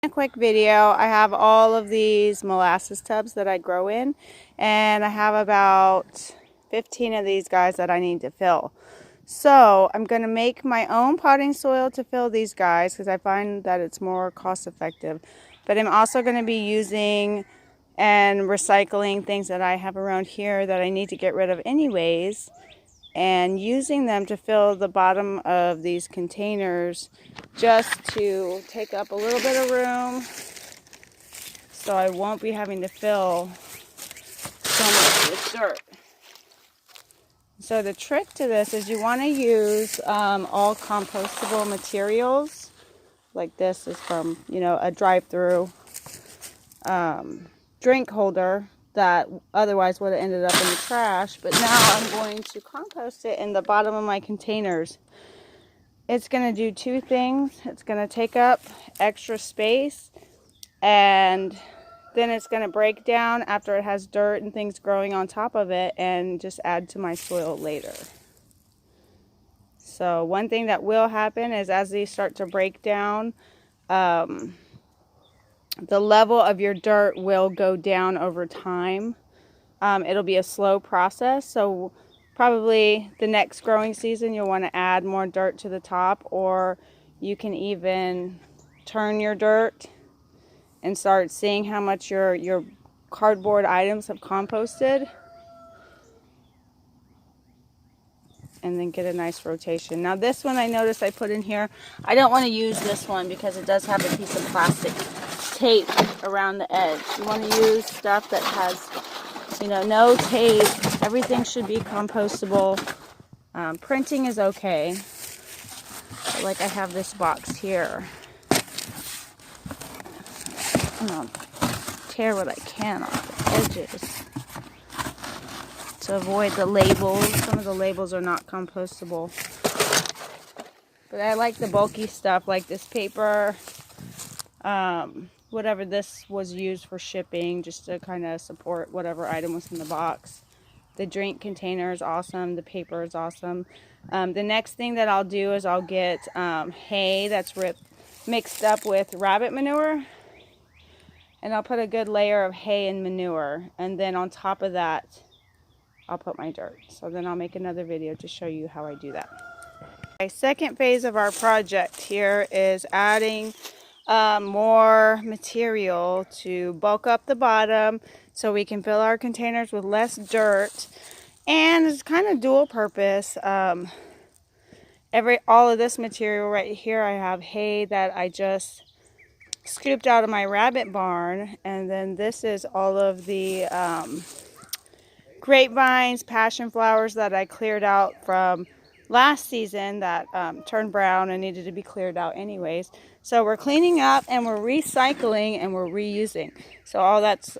A quick video. I have all of these molasses tubs that I grow in, and I have about 15 of these guys that I need to fill. So I'm going to make my own potting soil to fill these guys because I find that it's more cost effective. But I'm also going to be using and recycling things that I have around here that I need to get rid of anyways, and using them to fill the bottom of these containers just to take up a little bit of room so I won't be having to fill so much with dirt. So the trick to this is you want to use all compostable materials. Like this is from, a drive-through drink holder that otherwise would have ended up in the trash, but now I'm going to compost it in the bottom of my containers. It's going to do two things. It's going to take up extra space, and then it's going to break down after it has dirt and things growing on top of it and just add to my soil later. So one thing that will happen is as these start to break down, the level of your dirt will go down over time. It'll be a slow process, so probably the next growing season you'll want to add more dirt to the top, or you can even turn your dirt and start seeing how much your cardboard items have composted, and then get a nice rotation. Now this one I noticed I put in here, I don't want to use this one because it does have a piece of plastic tape around the edge. You want to use stuff that has, no tape. Everything should be compostable. Printing is okay. But like I have this box here. I'll tear what I can off the edges to avoid the labels. Some of the labels are not compostable. But I like the bulky stuff like this paper. Whatever this was used for shipping, just to kind of support whatever item was in the box. The drink container is awesome. The paper is awesome. The next thing that I'll do is I'll get hay that's mixed up with rabbit manure. And I'll put a good layer of hay and manure. And then on top of that, I'll put my dirt. So then I'll make another video to show you how I do that. Okay, second phase of our project here is adding more material to bulk up the bottom so we can fill our containers with less dirt. And it's kind of dual purpose. All of this material right here, I have hay that I just scooped out of my rabbit barn, and then this is all of the grapevines, passion flowers that I cleared out from last season that turned brown and needed to be cleared out anyways. So we're cleaning up and we're recycling and we're reusing. So all that's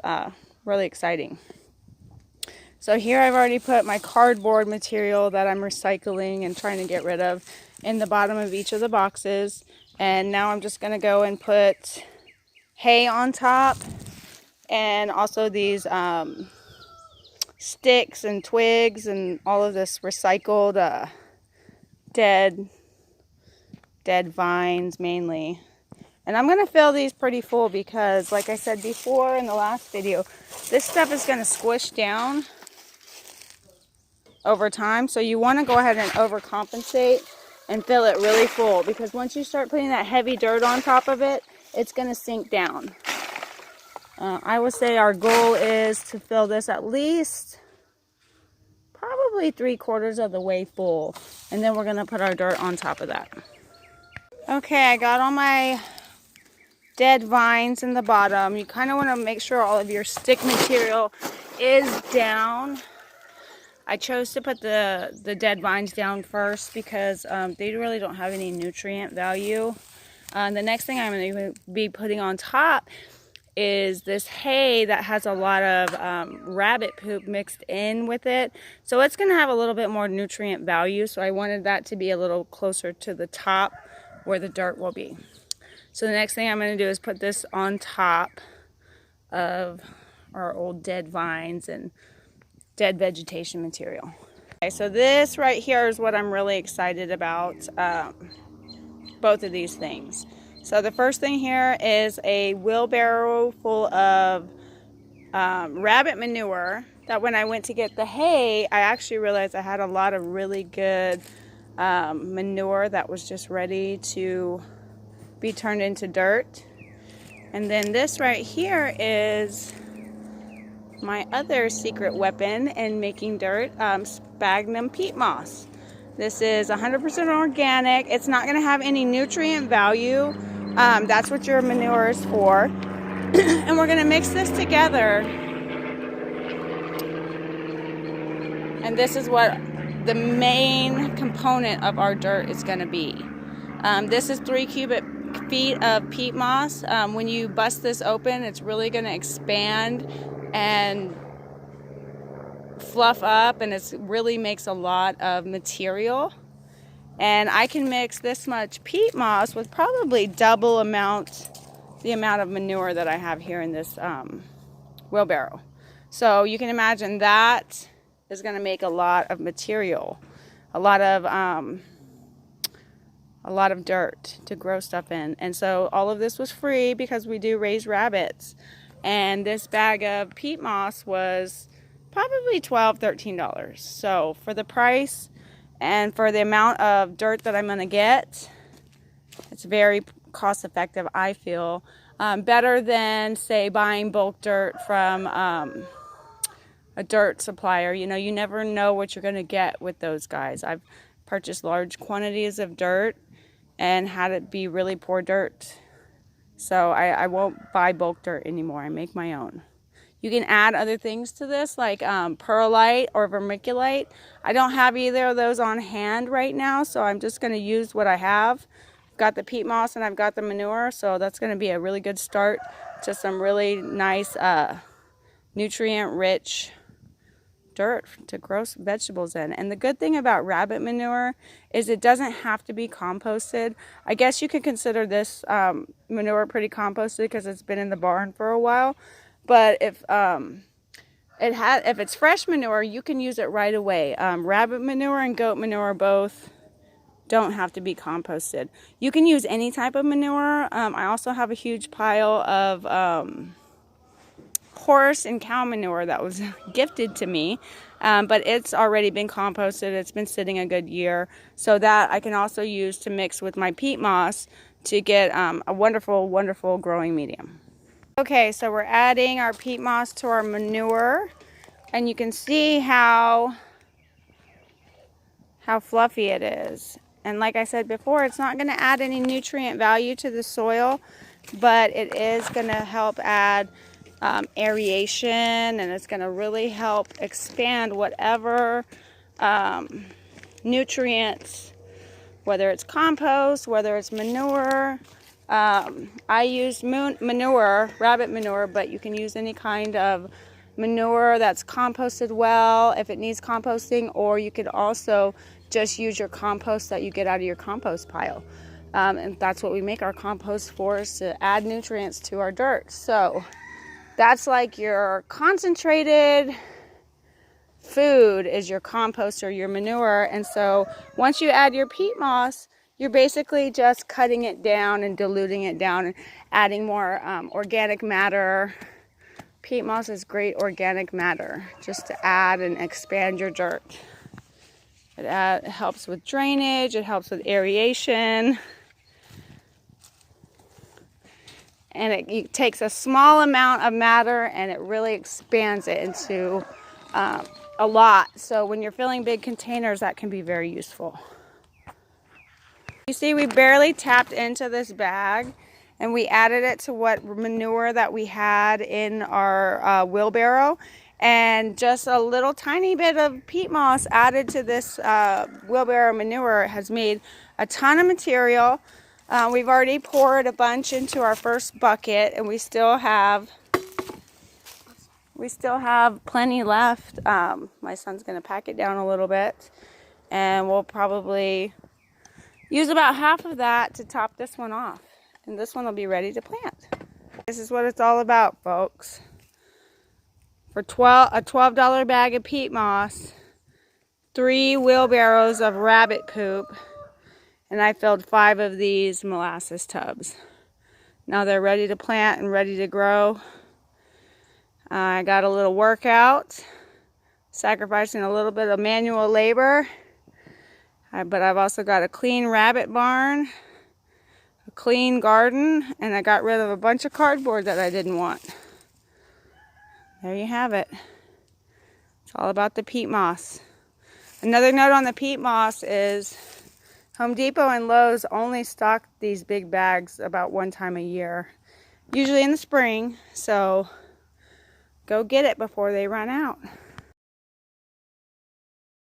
really exciting. So here I've already put my cardboard material that I'm recycling and trying to get rid of in the bottom of each of the boxes. And now I'm just going to go and put hay on top, and also these sticks and twigs and all of this recycled dead vines mainly. And I'm going to fill these pretty full because, like I said before in the last video, this stuff is going to squish down over time. So you want to go ahead and overcompensate and fill it really full, because once you start putting that heavy dirt on top of it, it's going to sink down. I would say our goal is to fill this at least probably 3/4 of the way full, and then we're going to put our dirt on top of that. Okay, I got all my dead vines in the bottom. You kind of want to make sure all of your stick material is down. I chose to put the dead vines down first because they really don't have any nutrient value. The next thing I'm going to be putting on top is this hay that has a lot of rabbit poop mixed in with it. So it's going to have a little bit more nutrient value. So I wanted that to be a little closer to the top where the dirt will be. So the next thing I'm going to do is put this on top of our old dead vines and dead vegetation material. Okay, so this right here is what I'm really excited about, both of these things. So the first thing here is a wheelbarrow full of rabbit manure that when I went to get the hay, I actually realized I had a lot of really good manure that was just ready to be turned into dirt. And then this right here is my other secret weapon in making dirt, sphagnum peat moss. This is 100% organic. It's not going to have any nutrient value. That's what your manure is for. And we're going to mix this together. And this is what the main component of our dirt is going to be. This is 3 cubic feet of peat moss. When you bust this open, it's really going to expand and fluff up, and it really makes a lot of material. And I can mix this much peat moss with probably double the amount of manure that I have here in this wheelbarrow. So you can imagine that is going to make a lot of material, a lot of dirt to grow stuff in. And so all of this was free because we do raise rabbits. And this bag of peat moss was probably $12, $13. So for the price and for the amount of dirt that I'm going to get, it's very cost effective, I feel. Better than, say, buying bulk dirt from a dirt supplier. You know, you never know what you're going to get with those guys. I've purchased large quantities of dirt and had it be really poor dirt. So I won't buy bulk dirt anymore. I make my own. You can add other things to this, like perlite or vermiculite. I don't have either of those on hand right now, so I'm just going to use what I have. I've got the peat moss and I've got the manure, so that's going to be a really good start to some really nice nutrient-rich dirt to grow some vegetables in. And the good thing about rabbit manure is it doesn't have to be composted. I guess you could consider this manure pretty composted because it's been in the barn for a while. But if it's fresh manure, you can use it right away. Rabbit manure and goat manure both don't have to be composted. You can use any type of manure. I also have a huge pile of horse and cow manure that was gifted to me, but it's already been composted. It's been sitting a good year, so that I can also use to mix with my peat moss to get a wonderful, wonderful growing medium. Okay, so we're adding our peat moss to our manure, and you can see how fluffy it is. And like I said before, it's not going to add any nutrient value to the soil, but it is going to help add aeration, and it's going to really help expand whatever nutrients, whether it's compost, whether it's manure. I use manure, rabbit manure, but you can use any kind of manure that's composted well if it needs composting, or you could also just use your compost that you get out of your compost pile. And that's what we make our compost for, is to add nutrients to our dirt. So that's like your concentrated food is your compost or your manure. And so once you add your peat moss, you're basically just cutting it down and diluting it down and adding more organic matter. Peat moss is great organic matter just to add and expand your dirt. It helps with drainage, it helps with aeration. And it takes a small amount of matter and it really expands it into a lot. So when you're filling big containers, that can be very useful. You see, we barely tapped into this bag, and we added it to what manure that we had in our wheelbarrow. And just a little tiny bit of peat moss added to this wheelbarrow manure has made a ton of material. We've already poured a bunch into our first bucket, and we still have plenty left. My son's going to pack it down a little bit, and we'll probably use about half of that to top this one off, and this one will be ready to plant. This is what it's all about, folks. For a $12 bag of peat moss, 3 wheelbarrows of rabbit poop, and I filled 5 of these molasses tubs. Now they're ready to plant and ready to grow. I got a little workout, sacrificing a little bit of manual labor. But I've also got a clean rabbit barn, a clean garden, and I got rid of a bunch of cardboard that I didn't want. There you have it. It's all about the peat moss. Another note on the peat moss is Home Depot and Lowe's only stock these big bags about one time a year, usually in the spring, so go get it before they run out.